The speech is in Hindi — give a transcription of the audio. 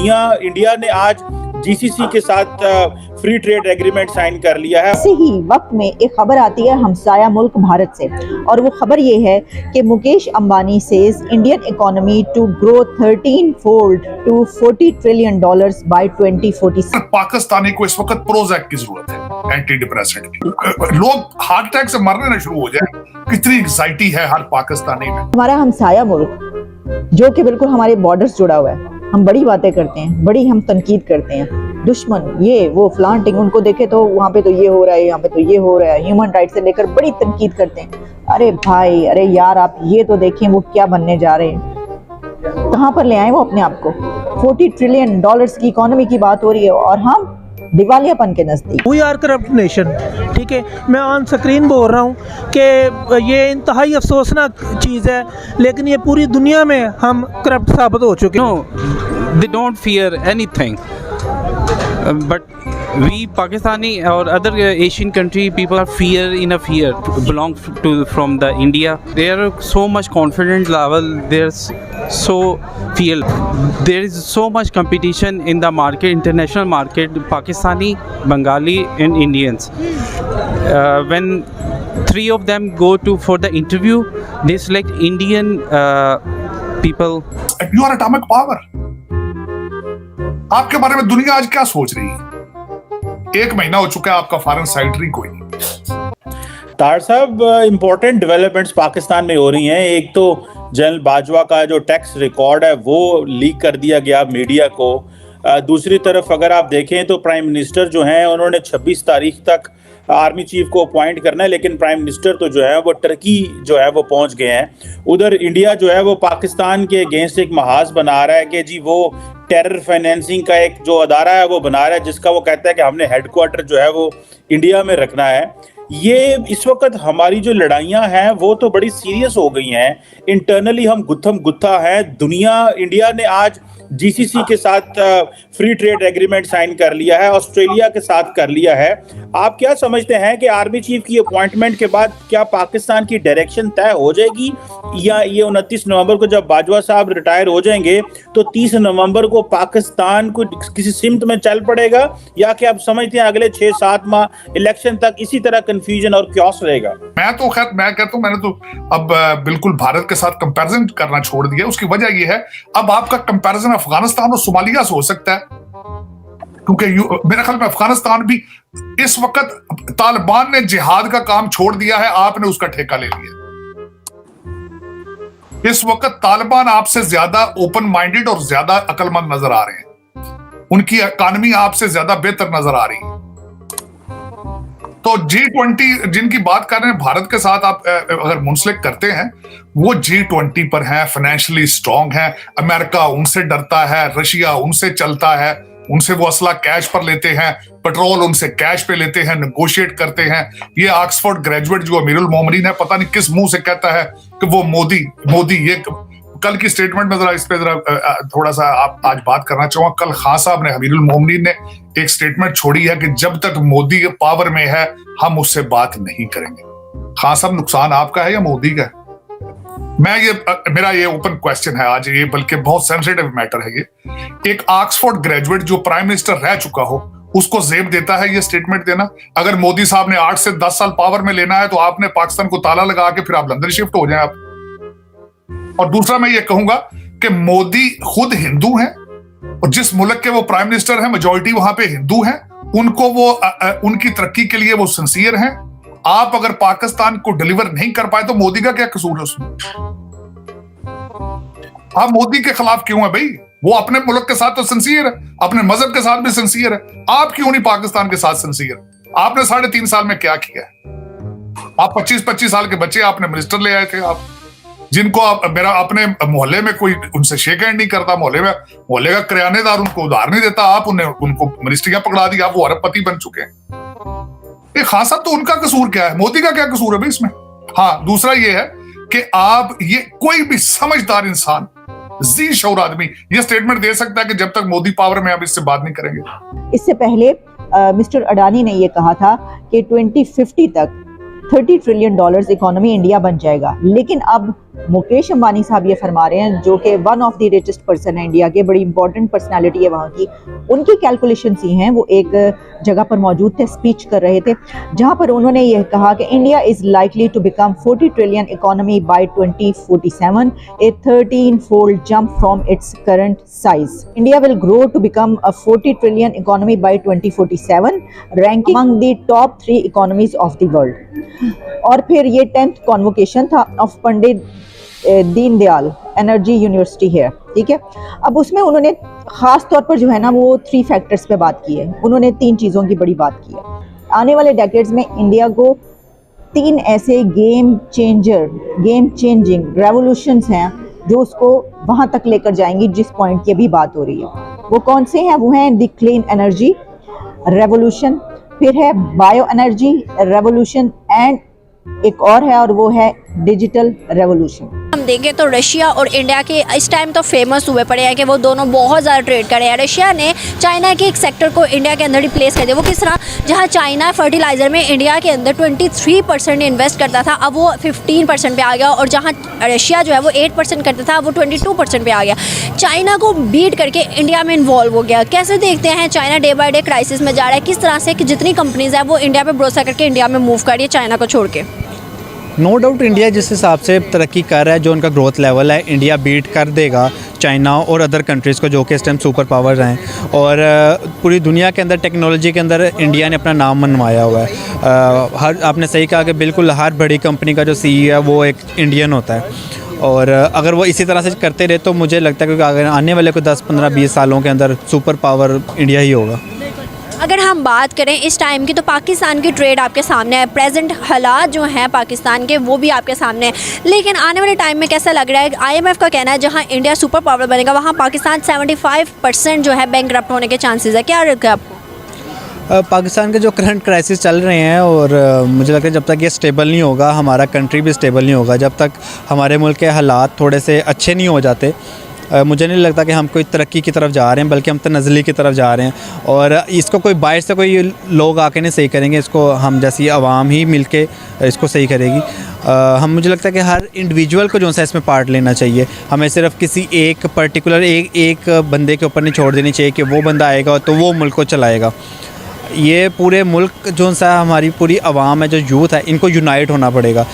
इंडिया ने आज जीसीसी के साथ फ्री ट्रेड एग्रीमेंट साइन कर लिया है। ऐसे ही वक्त में एक खबर आती है हमसाया मुल्क भारत से, और वो खबर ये है कि Mukesh Ambani says Indian economy to grow 13-fold to $40 trillion by 2046। Pakistani को इस वक्त प्रोजैक की जरूरत है, एंटी डिप्रेसेंट की। लोग हार्ट अटैक से मरने ना शुरू हो जाए, कितनी एंग्जाइटी है हर पाकिस्तानी में। हमारा हमसाया मुल्क जो कि बिल्कुल हमारे बॉर्डर्स जुड़ा हुआ है, हम बड़ी बातें करते हैं, बड़ी हम तनकीद करते हैं, दुश्मन ये वो फ्लांटिंग, उनको देखे तो वहाँ पे तो ये हो रहा है, यहाँ पे तो ये हो रहा है, ह्यूमन राइट से लेकर बड़ी तनकीद करते हैं। अरे भाई, अरे यार, आप ये तो देखें वो क्या बनने जा रहे हैं, कहाँ पर ले आए वो अपने आप को। $40 ट्रिलियन की इकोनॉमी की बात हो रही है और हम दिवालियापन के नजदीक। वी आर करप्ट नेशन, ठीक है। मैं ऑन स्क्रीन बोल रहा हूँ कि ये इंतहाई अफसोसनाक चीज़ है, लेकिन ये पूरी दुनिया में हम करप्ट साबित हो चुके हैं। They don't fear anything, but we Pakistani or other Asian country people are fear belong to from the India. They are so much confident level. There's so fear. There is so much competition in the market, international market. Pakistani, Bengali, and Indians. When three of them go to for the interview, they select Indian people. You are atomic power. आपके बारे में दुनिया आज क्या सोच रही है? 1 महीना हो चुका है, आपका फॉरेन सेक्रेटरी कोई नहीं। तार साहब, इम्पोर्टेंट डेवलपमेंट्स पाकिस्तान में हो रही हैं। एक तो जनरल बाजवा का जो टैक्स रिकॉर्ड है वो लीक कर दिया गया मीडिया को। दूसरी तरफ अगर आप देखें तो प्राइम मिनिस्टर जो हैं उन्होंने 26 तारीख तक आर्मी चीफ को अपॉइंट करना है, लेकिन प्राइम मिनिस्टर तो जो है वो टर्की जो है वो पहुंच गए हैं। उधर इंडिया जो है वो पाकिस्तान के अगेंस्ट एक महाज बना रहा है कि जी वो टेरर फाइनेंसिंग का एक जो अदारा है वो बना रहा है, जिसका वो कहता है कि हमने हेडक्वार्टर जो है वो इंडिया में रखना है। ये इस वक्त हमारी जो लड़ाइयाँ हैं वो तो बड़ी सीरियस हो गई हैं, इंटरनली हम गुत्थम गुत्था हैं। इंडिया ने आज जीसीसी के साथ फ्री ट्रेड एग्रीमेंट साइन कर लिया है, ऑस्ट्रेलिया के साथ कर लिया है। आप क्या समझते हैं कि आर्मी चीफ की अपॉइंटमेंट के बाद क्या पाकिस्तान की डायरेक्शन तय हो जाएगी, या ये 29 नवंबर को जब बाजवा साहब रिटायर हो जाएंगे तो 30 नवंबर को पाकिस्तान को किसी सिमत में चल पड़ेगा, या कि आप समझते हैं अगले 6-7 माह इलेक्शन तक इसी तरह कंफ्यूजन और क्योस रहेगा? मैं कहता हूं मैंने तो अब बिल्कुल भारत के साथ कंपैरिजन करना छोड़ दिया। उसकी वजह यह है, अब आपका कंपैरिजन अफगानिस्तान और सोमालिया से हो सकता है, क्योंकि मेरे ख्याल में अफगानिस्तान भी इस वक्त तालिबान ने जिहाद का काम छोड़ दिया है, आपने उसका ठेका ले लिया। इस वक्त तालिबान आपसे ज्यादा ओपन माइंडेड और ज्यादा अक्लमंद नजर आ रहे हैं, उनकी इकॉनमी आपसे ज्यादा बेहतर नजर आ रही है। तो G20 जिनकी बात कर रहे हैं भारत के साथ, आप अगर मुंसलिक करते हैं, वो G20 पर हैं, फाइनेंशियली स्ट्रांग हैं। अमेरिका उनसे डरता है, रशिया उनसे चलता है, उनसे वो असला कैश पर लेते हैं, पेट्रोल उनसे कैश पे लेते हैं, नेगोशिएट करते हैं। ये ऑक्सफोर्ड ग्रेजुएट जो अमीरुल मोमिनीन है, पता नहीं किस मुंह से कहता है कि वो मोदी ये कल की स्टेटमेंट में इस पे थोड़ा सा आप आज बात करना चाहूंगा। कल खान साहब ने, अमीरुल मोमिनीन ने एक स्टेटमेंट छोड़ी है कि जब तक मोदी पावर में है हम उससे बात नहीं करेंगे। खान साहब, नुकसान आपका है या मोदी का है? मेरा ये ओपन क्वेश्चन है आज, ये बल्कि बहुत सेंसिटिव मैटर है। ये एक ऑक्सफोर्ड ग्रेजुएट जो प्राइम मिनिस्टर रह चुका हो उसको जेब देता है ये स्टेटमेंट देना? अगर मोदी साहब ने 8 से 10 साल पावर में लेना है तो आपने पाकिस्तान को ताला लगा के फिर आप लंदन शिफ्ट हो जाए आप। और दूसरा मैं ये कहूंगा कि मोदी खुद हिंदू हैं, और जिस मुल्क के वो प्राइम मिनिस्टर हैं मेजॉरिटी वहां पे हिंदू हैं, उनको वो उनकी तरक्की के लिए वो सिंसियर हैं। आप अगर पाकिस्तान को डिलीवर नहीं कर पाए तो मोदी का क्या कसूर है उसमें? आप मोदी के खिलाफ क्यों है भाई? वो अपने मुल्क के साथ तो सिंसियर है, अपने मजहब के साथ भी सिंसियर है, आप क्यों नहीं पाकिस्तान के साथ सिंसियर? आपने 3.5 साल में क्या किया है? आप 25-25 साल के बच्चे आपने मिनिस्टर ले आए थे, आप जिनको मेरा अपने मोहल्ले में कोई उनसे शेक हैंड नहीं करता, मोहल्ले का किरानेदार उनको उधार नहीं देता, आप उनको मिनिस्ट्रियां पकड़ा दी, आप वो अरबपति बन चुके हैं। खान साहब, तो उनका कसूर क्या है? मोदी का क्या कसूर है भाई इसमें? हाँ, दूसरा ये है कि आप ये कोई भी समझदार इंसान, जी शऊर आदमी ये स्टेटमेंट दे सकता है कि जब तक मोदी पावर में, आप इससे बात नहीं करेंगे। इससे पहले मिस्टर अडानी ने ये कहा था कि 2050 तक $30 ट्रिलियन इकोनॉमी इंडिया बन जाएगा, लेकिन अब मुकेश अंबानी साहब ये फरमा रहे हैं, जो कि one of the richest person है इंडिया के, बड़ी इंपॉर्टेंट पर्सनालिटी है वहाँ की। उनकी कैलकुलेशंस ही हैं, वो एक जगह पर मौजूद थे, स्पीच कर रहे थे, जहाँ पर उन्होंने यह कहा कि India is likely to become 40 trillion economy by 2047, a 13-fold jump from its current size. India will grow to become a 40 trillion economy by 2047, ranking among the top 3 economies of the world. और फिर ये 10th कॉन्वोकेशन था of Pandit Deendayal Energy University है, ठीक है। अब उसमें उन्होंने ख़ास तौर पर जो है ना वो 3 फैक्टर्स पे बात की है। उन्होंने 3 चीज़ों की बड़ी बात की है। आने वाले डेकेड्स में इंडिया को 3 ऐसे गेम चेंजिंग रेवोल्यूशंस हैं जो उसको वहाँ तक लेकर जाएंगी जिस पॉइंट की अभी बात हो रही है। वो कौन से हैं? वो हैं द क्लीन एनर्जी रेवोल्यूशन, फिर है बायो एनर्जी रेवोल्यूशन, एंड एक और है और वो है डिजिटल रेवोल्यूशन। हम देखें तो रशिया और इंडिया के इस टाइम तो फेमस हुए पड़े हैं कि वो दोनों बहुत ज़्यादा ट्रेड कर रहे हैं। रशिया ने चाइना के एक सेक्टर को इंडिया के अंदर रिप्लेस कर दिया। वो किस तरह? जहां चाइना फर्टिलाइज़र में इंडिया के अंदर 23% इन्वेस्ट करता था, अब वो 15% पे आ गया, और जहां रशिया जो है वो 8% करता था, अब वो 22% पे आ गया। चाइना को बीट करके इंडिया में इन्वॉल्व हो गया। कैसे देखते हैं China day by day crisis में जा रहा है? किस तरह से कि जितनी कंपनीज़ हैं वो इंडिया पर भरोसा करके इंडिया में मूव कर रही है चाइना को छोड़ के? नो डाउट इंडिया जिस हिसाब से तरक्की कर रहा है, जो उनका ग्रोथ लेवल है, इंडिया बीट कर देगा चाइना और अदर कंट्रीज़ को जो कि इस टाइम सुपर पावर्स हैं। और पूरी दुनिया के अंदर टेक्नोलॉजी के अंदर इंडिया ने अपना नाम मनवाया हुआ है। हर आपने सही कहा कि बिल्कुल हर बड़ी कंपनी का जो CEO है वो एक इंडियन होता है, और अगर वो इसी तरह से करते रहे तो मुझे लगता है कि अगर आने वाले को 10, 15, 20 सालों के अंदर सुपर पावर इंडिया ही होगा। अगर हम बात करें इस टाइम की तो पाकिस्तान की ट्रेड आपके सामने है, प्रेजेंट हालात जो हैं पाकिस्तान के वो भी आपके सामने है, लेकिन आने वाले टाइम में कैसा लग रहा है? IMF का कहना है जहां इंडिया सुपर पावर बनेगा वहां पाकिस्तान 75% जो है बैंकरप्ट होने के चांसेस है। क्या रखा आपको? पाकिस्तान के जो करंट क्राइसिस चल रहे हैं, और मुझे लगता है जब तक ये स्टेबल नहीं होगा, हमारा कंट्री भी स्टेबल नहीं होगा, जब तक हमारे मुल्क के हालात थोड़े से अच्छे नहीं हो जाते, मुझे नहीं लगता कि हम कोई तरक्की की तरफ जा रहे हैं, बल्कि हम तनज़्ज़ुली की तरफ जा रहे हैं। और इसको कोई बाहर से कोई लोग आके नहीं सही करेंगे, इसको हम जैसी आवाम ही मिल के इसको सही करेगी। मुझे लगता है कि हर इंडिविजुअल को जो है इसमें पार्ट लेना चाहिए। हमें सिर्फ किसी एक पर्टिकुलर एक बंदे के ऊपर नहीं छोड़ देनी चाहिए कि वो बंदा आएगा तो वो मुल्क को चलाएगा। ये पूरे मुल्क जो सा हमारी पूरी आवाम है, जो यूथ है, इनको यूनाइट होना पड़ेगा।